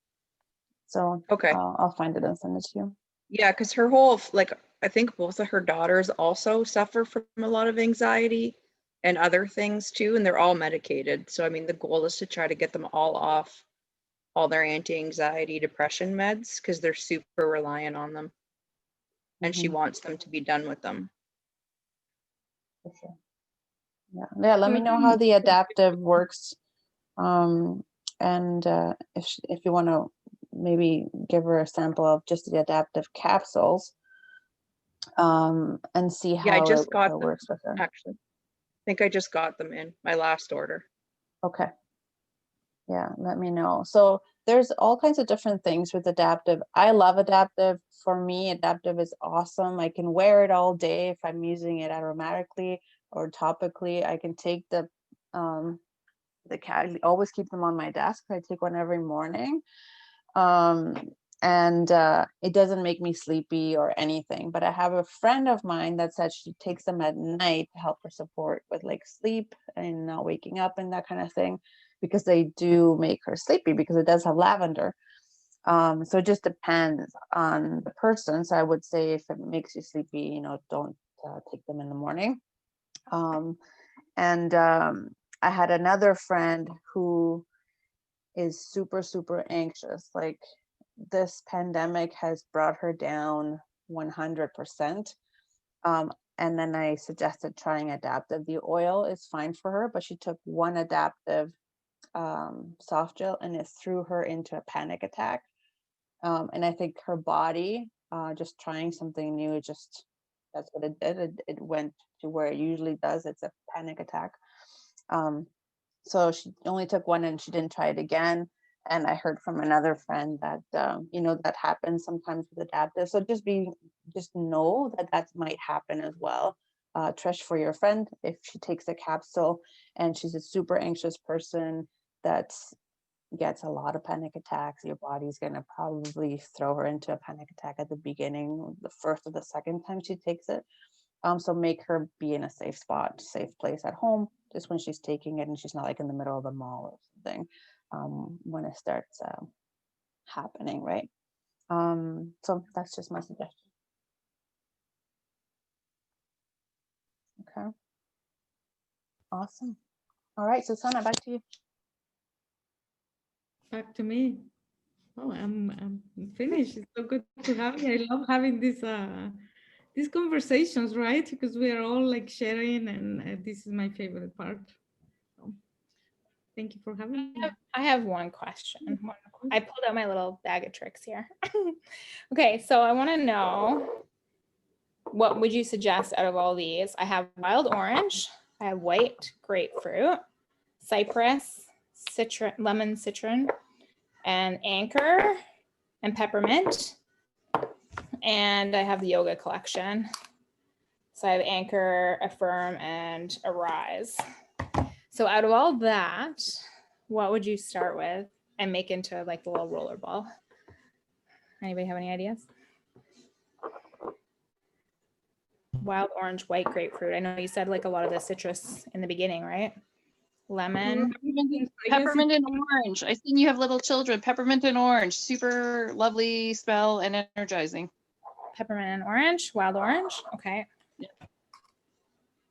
So okay, I'll find it and send it to you. Yeah, because her whole, like, I think both of her daughters also suffer from a lot of anxiety and other things too, and they're all medicated. So, I mean, the goal is to try to get them all off all their anti-anxiety depression meds because they're super reliant on them. And she wants them to be done with them. For sure. Yeah, let me know how the adaptive works. And if you want to maybe give her a sample of just the adaptive capsules and see how I just got it them, works with her. actually. I think I just got them in my last order. Okay. Yeah, let me know. So there's all kinds of different things with adaptive. I love adaptive. For me, adaptive is awesome. I can wear it all day if I'm using it aromatically or topically. I can take the cat, always keep them on my desk. I take one every morning. And it doesn't make me sleepy or anything. But I have a friend of mine that said she takes them at night to help her support with like sleep and not waking up and that kind of thing, because they do make her sleepy because it does have lavender. So it just depends on the person. So I would say if it makes you sleepy, you know, don't take them in the morning. I had another friend who is super, super anxious. Like this pandemic has brought her down 100%. And then I suggested trying adaptive. The oil is fine for her, but she took one adaptive soft gel and it threw her into a panic attack. And I think her body, just trying something new, that's what it did. It went to where it usually does. It's a panic attack. So she only took one and she didn't try it again. And I heard from another friend that, that happens sometimes with adaptive. So just know that might happen as well. Trish, for your friend, if she takes a capsule and she's a super anxious person that gets a lot of panic attacks, your body's going to probably throw her into a panic attack at the beginning, the first or the second time she takes it. So make her be in a safe spot, safe place at home, just when she's taking it and she's not like in the middle of the mall or something when it starts happening, right? So that's just my suggestion. Okay. Awesome. All right, Susanna, back to you. Back to me. Oh, I'm finished. It's so good to have you. I love having these conversations, right? Because we are all like sharing, and this is my favorite part. So, thank you for having me. I have one question. I pulled out my little bag of tricks here. Okay, so I want to know, what would you suggest out of all these? I have wild orange, I have white grapefruit, cypress, citron, lemon citron, and anchor, and peppermint. And I have the yoga collection. So I have anchor, affirm, and arise. So out of all that, what would you start with and make into like the little roller ball? Anybody have any ideas? Wild orange, white grapefruit. I know you said like a lot of the citrus in the beginning, right? Lemon. Peppermint and orange. I think you have little children. Peppermint and orange. Super lovely smell and energizing. Peppermint and orange, wild orange. Okay.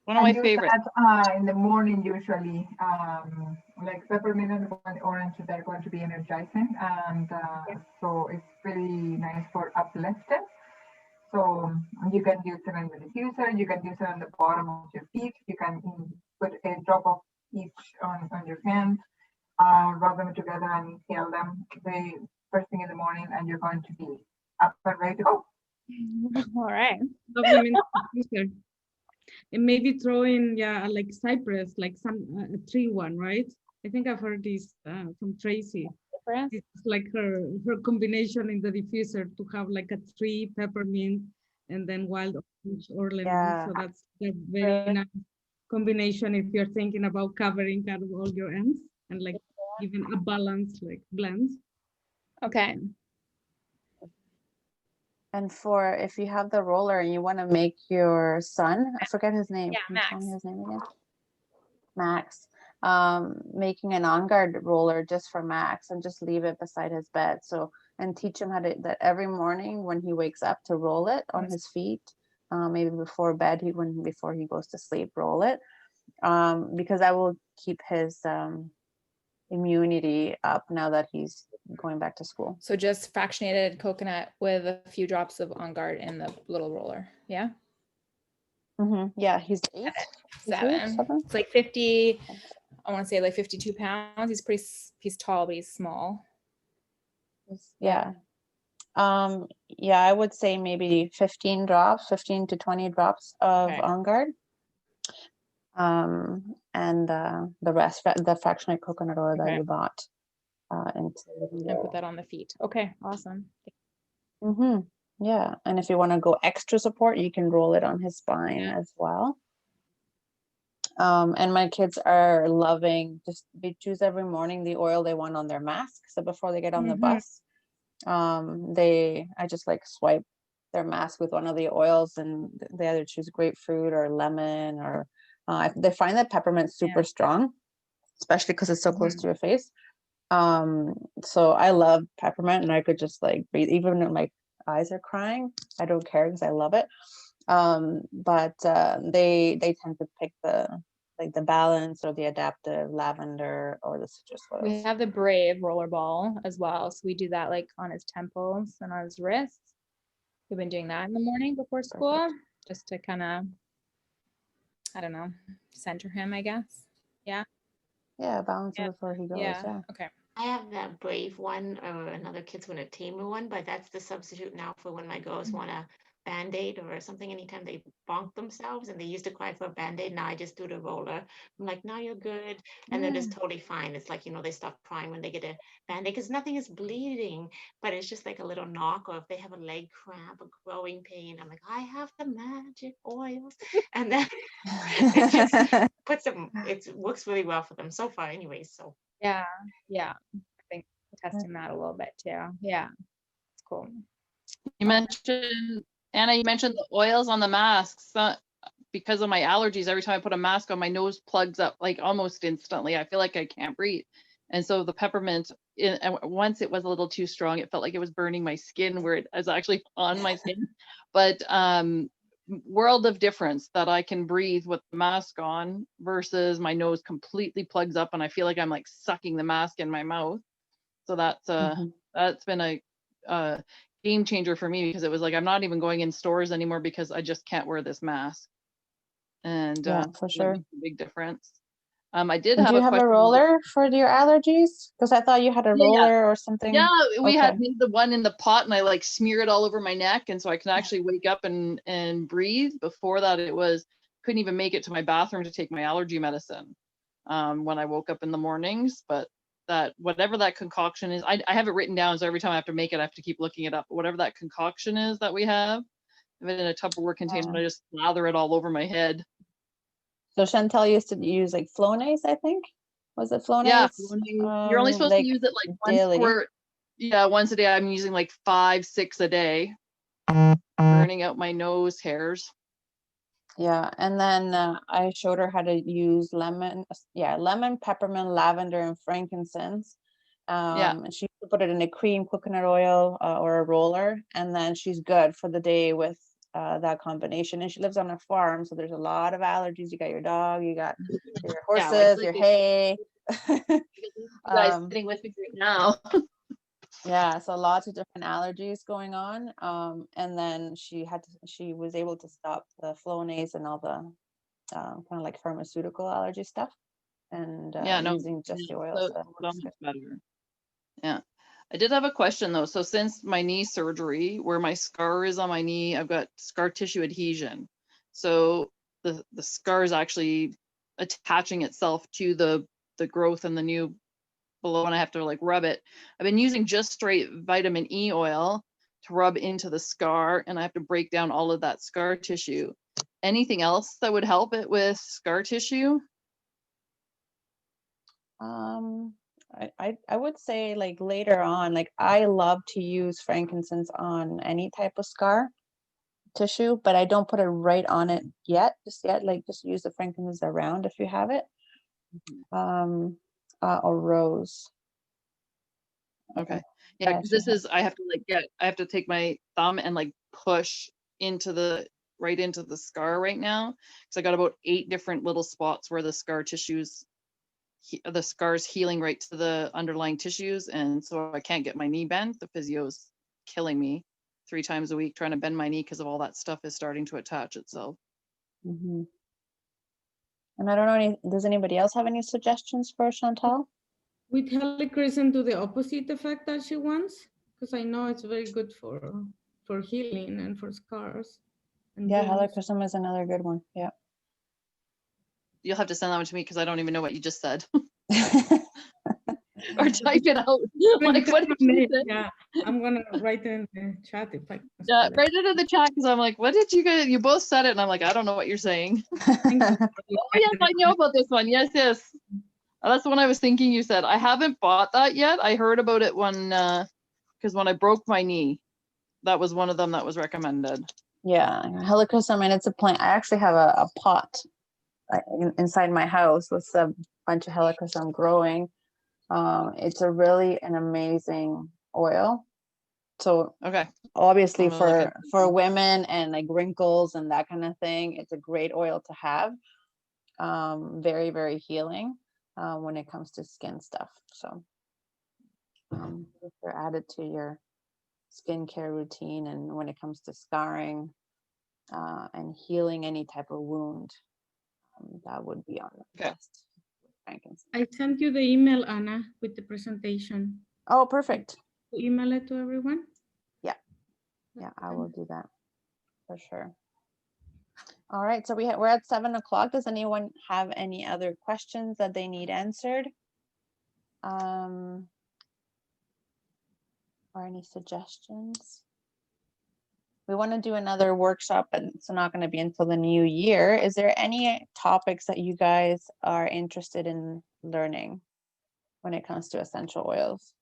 One of my And use favorites. that, in the morning usually, like peppermint and orange, they're going to be energizing, and so it's really nice for uplifting. So you can use it in the diffuser, you can use it on the bottom of your feet, you can put a drop of each on your hand, rub them together and inhale them the first thing in the morning, and you're going to be up and ready to go. All right. Love them in the freezer. And maybe throw in, yeah, like cypress, like some a tree one, right? I think I've heard this from Tracy. Cypress? It's like her combination in the diffuser to have like a tree, peppermint, and then wild orange or lemon. Yeah. So that's a very nice combination if you're thinking about covering kind of all your ends and like even a balanced like blend. Okay. And for if you have the roller and you want to make your son, I forget his name. Yeah, Can you tell Max. me his name again? Max. Making an on guard roller just for Max and just leave it beside his bed. So, and teach him how to, that every morning when he wakes up to roll it on his feet, maybe before bed, before he goes to sleep, roll it. Because that will keep his immunity up now that he's going back to school. So just fractionated coconut with a few drops of On Guard in the little roller. Yeah. Yeah, he's 8. He's 8, 7. 7? It's like 50. I want to say like 52 pounds. He's tall, but he's small. Yeah. Yeah, I would say maybe 15 to 20 drops of Okay. On Guard. And the rest, the fractionated coconut oil that Okay. you bought And put that on the feet. Okay, awesome. Yeah, and if you want to go extra support, you can roll it on his spine Yeah. as well. And my kids are loving, they choose every morning the oil they want on their mask. So before they get on the bus, I just like swipe their mask with one of the oils, and they either choose grapefruit or lemon, or they find that peppermint super strong, especially because it's so close to your face. So I love peppermint, and I could just like breathe, even when my eyes are crying, I don't care because I love it. But they tend to pick the balance or the adaptive lavender or the citrus oils. We have the Brave rollerball as well. So we do that like on his temples and on his wrists. We've been doing that in the morning before school, just to kind of, I don't know, center him, I guess. Yeah. Yeah, balance it before he goes. Yeah. Okay. I have the Brave one, or another kids want a tamer one, but that's the substitute now for when my girls want a Band-Aid or something. Anytime they bonk themselves, and they used to cry for a Band-Aid, now I just do the roller. I'm like, now you're good, and they're just totally fine. It's like, they stop crying when they get a Band-Aid because nothing is bleeding, but it's just like a little knock, or if they have a leg cramp, a growing pain, I'm like, I have the magic oils, and then it just puts them. It works really well for them so far, anyways. So Yeah. I think testing that a little bit too. Yeah. It's cool. You mentioned, Anna, you mentioned the oils on the masks. Because of my allergies, every time I put a mask on, my nose plugs up like almost instantly. I feel like I can't breathe. And so the peppermint, once it was a little too strong, it felt like it was burning my skin where it was actually on my skin. But world of difference that I can breathe with the mask on versus my nose completely plugs up and I feel like I'm like sucking the mask in my mouth. So that's been a game changer for me, because it was like I'm not even going in stores anymore because I just can't wear this mask. And Yeah, for that sure. makes a big difference. I did And have do you a have a question. roller for your allergies? Because I thought you had a Yeah, yeah. roller or something. Yeah, we had Okay. made the one in the pot and I like smear it all over my neck, and so I can actually wake up and breathe. Before that, it was couldn't even make it to my bathroom to take my allergy medicine when I woke up in the mornings. But that whatever that concoction is, I have it written down, so every time I have to make it, I have to keep looking it up. But whatever that concoction is that we have, I have it in a Tupperware container, and I just lather it all over my head. So Chantel used to use like Flonase, I think. Was it Flonase? Yeah, you're only supposed like to use it like one daily. squirt. Yeah, once a day. I'm using like 5, 6 a day, burning out my nose hairs. Yeah, and then I showed her how to use lemon, peppermint, lavender, and frankincense. And she used to put it in a cream, coconut oil, or a roller, and then she's good for the day with that combination. And she lives on a farm, so there's a lot of allergies. You got your dog, you got your Yeah, horses, like your hay. you guys sitting with me right now. Yeah, so lots of different allergies going on. And then she was able to stop the Flonase and all the kind of like pharmaceutical allergy stuff, and Yeah, no, using just the oil. so So that works much good. better. Yeah. I did have a question though. So since my knee surgery, where my scar is on my knee, I've got scar tissue adhesion. So the scar is actually attaching itself to the growth and the new below, and I have to like rub it. I've been using just straight vitamin E oil to rub into the scar, and I have to break down all of that scar tissue. Anything else that would help it with scar tissue? I would say like later on, like I love to use frankincense on any type of scar tissue, but I don't put it right on it just yet. Like just use the frankincense around if you have it. Or rose. Okay. Yeah, because this is I have to take my thumb and like push right into the scar right now, because I got about 8 different little spots where the scar tissues the scar's healing right to the underlying tissues, and so I can't get my knee bent. The physio's killing me 3 times a week trying to bend my knee because of all that stuff is starting to attach itself. And I don't know, does anybody else have any suggestions for Chantal? With helichrysum do the opposite effect that she wants? Because I know it's very good for healing and for scars. And Yeah, wounds. helichrysum is another good one. Yeah. You'll have to send that one to me because I don't even know what you just said. Or type it out. Like, what did you say? Yeah, I'm gonna write it in the chat if I can. Yeah, write it in the chat, because I'm like, what did you both said it, and I'm like, I don't know what you're saying. Oh yes, I know about this one. Yes. That's the one I was thinking you said. I haven't bought that yet. I heard about it because when I broke my knee, that was one of them that was recommended. Yeah, helichrysum, and it's a plant. I actually have a pot inside my house with a bunch of helichrysum growing. It's an amazing oil. So okay, obviously for women and like wrinkles and that kind of thing, it's a great oil to have. Very, very healing when it comes to skin stuff. So if you're added to your skincare routine, and when it comes to scarring and healing any type of wound, that would be on the list. I sent you the email, Anna, with the presentation. Oh, perfect. Email it to everyone? Yeah, I will do that for sure. All right, so we're at 7 o'clock. Does anyone have any other questions that they need answered? Or any suggestions? We want to do another workshop, but it's not going to be until the new year. Is there any topics that you guys are interested in learning when it comes to essential oils?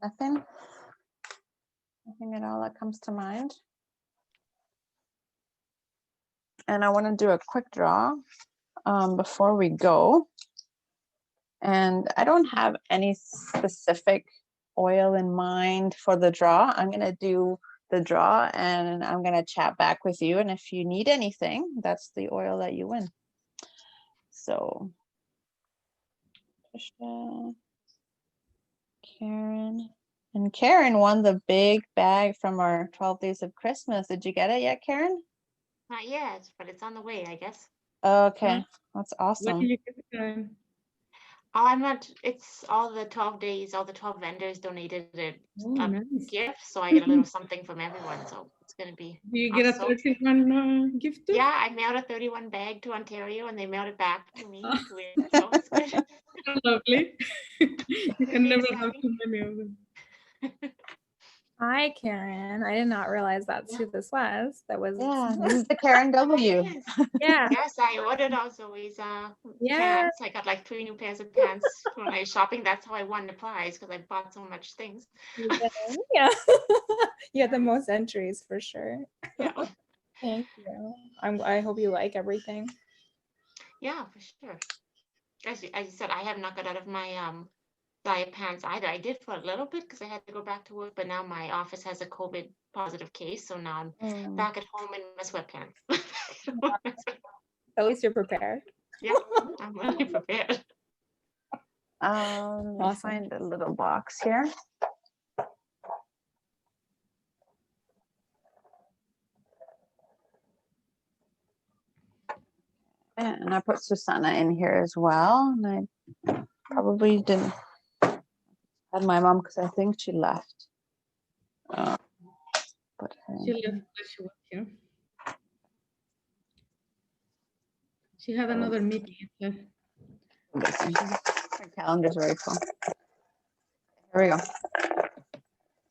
Nothing? Nothing at all that comes to mind? And I want to do a quick draw before we go. And I don't have any specific oil in mind for the draw. I'm going to do the draw and I'm going to chat back with you. And if you need anything, that's the oil that you win. So, Trisha, Karen, and Karen won the big bag from our 12 Days of Christmas. Did you get it yet, Karen? Not yet, but it's on the way, I guess. Okay, that's What awesome. did you get, Karen? Oh, I'm not, it's all the 12 days, all the 12 vendors donated a Oh, nice. gift, so I get a little something from everyone, so it's gonna be. Do you get a awesome. 31 gift too? Yeah, I mailed a 31 bag to Ontario and they mailed it back to me. To it, so it's good. Lovely. You can Pretty never have exciting. too many of them. Hi, Karen. I did not realize that's who this was. That was Yeah, this is the Karen W. Yes. yeah. Yes, I ordered also his Yeah. pants. I got like 3 new pairs of pants when I was shopping. That's how I won the prize because I bought so much things. You did. Yeah. You had the most entries for sure. Yeah, Thank you. I hope you like everything. yeah, for sure. As you said, I have not got out of my diet pants either. I did for a little bit because I had to go back to work, but now my office has a COVID positive case, so now I'm back at home in my sweatpants. At least you're prepared. Yeah, I'm really prepared. Let me Awesome. find a little box here. And I put Susanna in here as well. And I probably didn't add my mom because I think she left. Put her in She here. left, but she was here. She had another meeting. So Her calendar's very full. Here we go.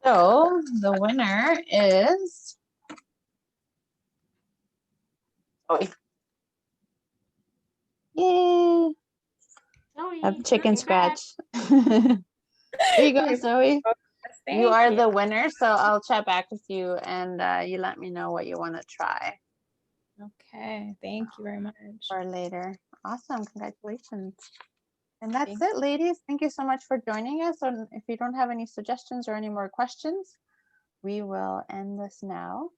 So the winner is Zoe. Yay! Zoe, A chicken congrats. scratch. There you go, Zoe. You Thank are you. the winner, so I'll chat back with you and you let me know what you want to try Okay. Thank you very much. for later. Awesome, congratulations. And that's Thank it, ladies. Thank you so much for joining us. And if you don't have any suggestions or any more questions, we will end this now.